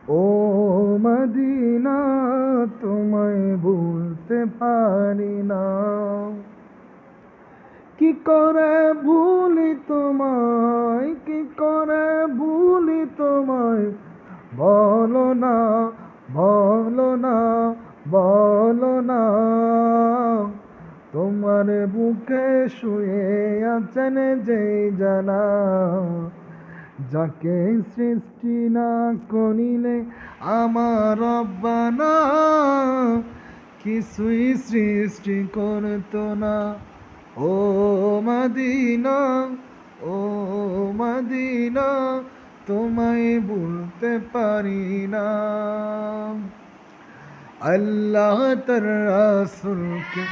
ও Medina, তোমায় ভুলতে পারি না। কি করে ভুলি তোমায়, কি করে ভুলি তোমায়, বলো না, বলো না, বলো না। তোমার বুকে শুয়ে আছেন যেই জানা, যাকে সৃষ্টি না করিলে আমার রব্বানা কিছুই সৃষ্টি করতো না। ও মদিনা, ও মদিনা, তোমায় ভুলতে পারি না। আল্লাহ তার রাসূলকে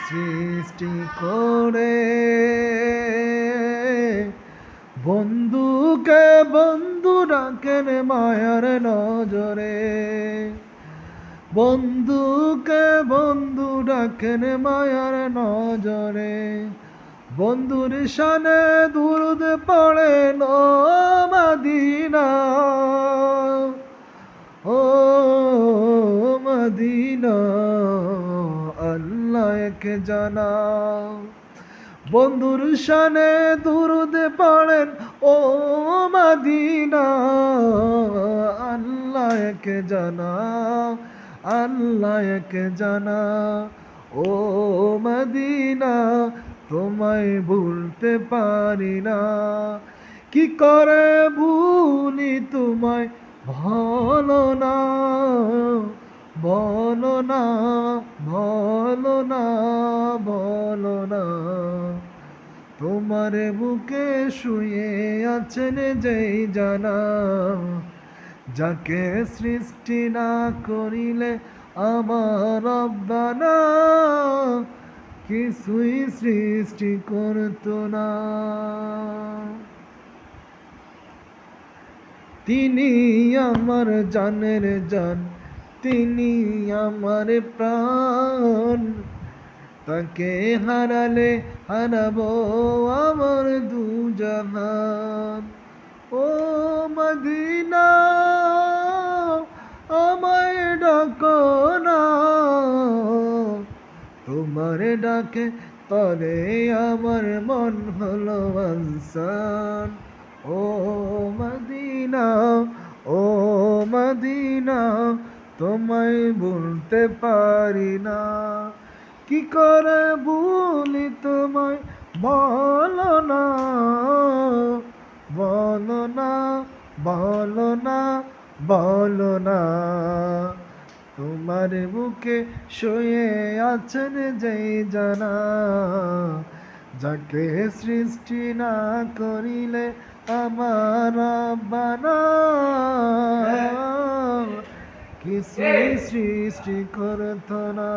সৃষ্টি করে বন্ধুকে বন্ধু ডাকেন মায়ার নজরে, বন্ধুকে বন্ধু ডাকেন মায়ার নজরে। বন্ধুর শানে দুরুদ পড়েন ও মদিনা, ও মদিনা, আল্লাহ কে জানা। বন্ধুর শানে দুরুদ পড়েন ও মদিনা, আল্লাহ কে জানা, আল্লাহ কে জানা। ও মদিনা, তোমায় ভুলতে পারি না। কি করে ভুলি তোমায়, বলো না, বলো না, বলো না, বলো না। তোমার বুকে শুয়ে আছেন যেই জানা, যাকে সৃষ্টি না করিলে আমার রব্বানা কিছুই সৃষ্টি করতো না। তিনি আমার জানের জান, তিনি আমার প্রাণ, তাকে হারালে হারাবো আমার দু জাহান। ও মদিনা, আমায় ডাকো না, তোমার ডাকে তরে আমার মন হলো আনসান। ও মদিনা, ও মদিনা, তোমায় ভুলতে পারি না। কি করে ভুলি তোমায়, বলো না, বলো না, বলো না, বলো না। তোমার বুকে শুয়ে আছেন যেই জানা, যাকে সৃষ্টি না করিলে আমার রব্বানা কিছুই সৃষ্টি করতো না।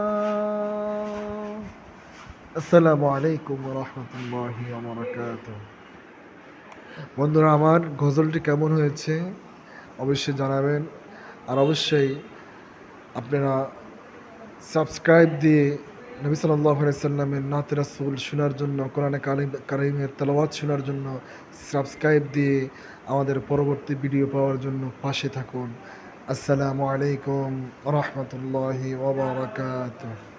আসসালামু আলাইকুম ওয়া রাহমাতুল্লাহি ওয়া বারাকাতুহু। বন্ধুরা আমার গজলটি কেমন হয়েছে অবশ্যই জানাবেন। আর অবশ্যই আপনারা সাবস্ক্রাইব দিয়ে নবী সাল্লাল্লাহু আলাইহি সাল্লামের নাত রাসূল শোনার জন্য, কোরআনে কারীমের তেলাওয়াত শোনার জন্য সাবস্ক্রাইব দিয়ে আমাদের পরবর্তী ভিডিও পাওয়ার জন্য পাশে থাকুন। আসসালামু আলাইকুম ওয়া রাহমাতুল্লাহি ওয়া বারাকাতুহু।